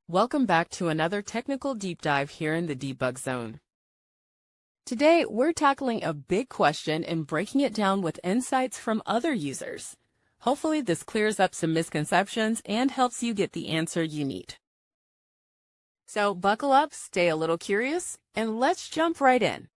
Welcome back to another technical deep dive here in the debug zone. Today, we're tackling a big question and breaking it down with insights from other users. Hopefully, this clears up some misconceptions and helps you get the answer you need. So buckle up, stay a little curious, and let's jump right in.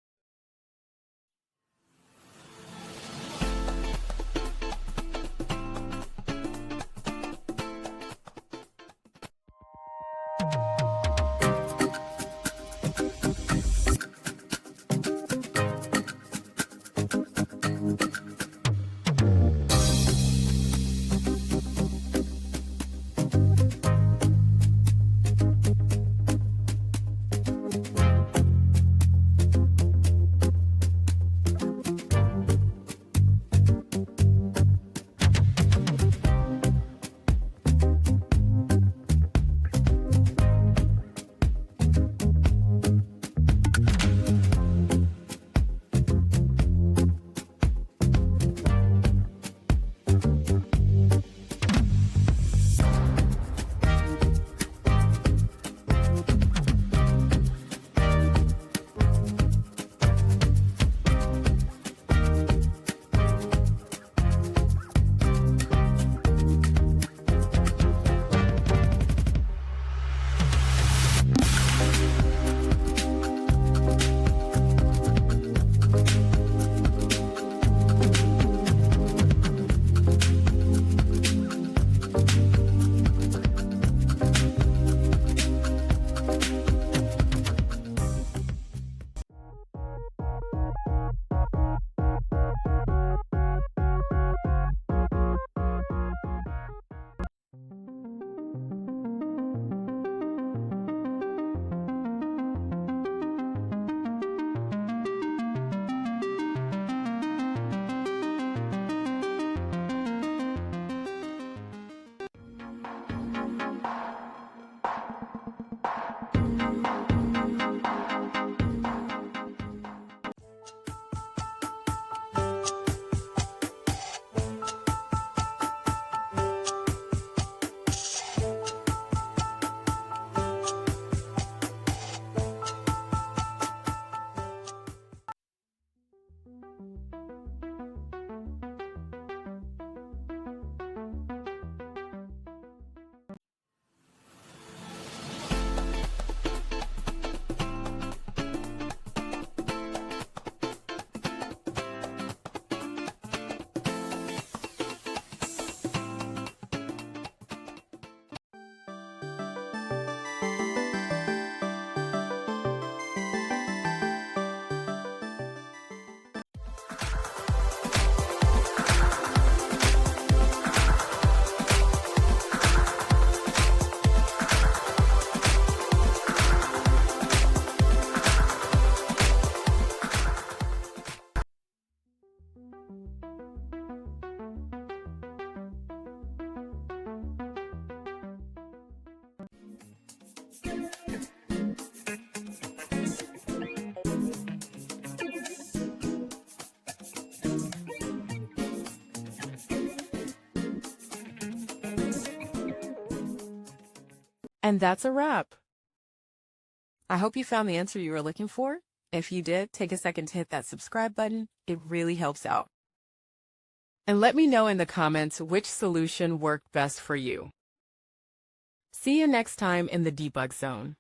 And that's a wrap. I hope you found the answer you were looking for. If you did, take a second to hit that subscribe button. It really helps out. And let me know in the comments which solution worked best for you. See you next time in the debug zone.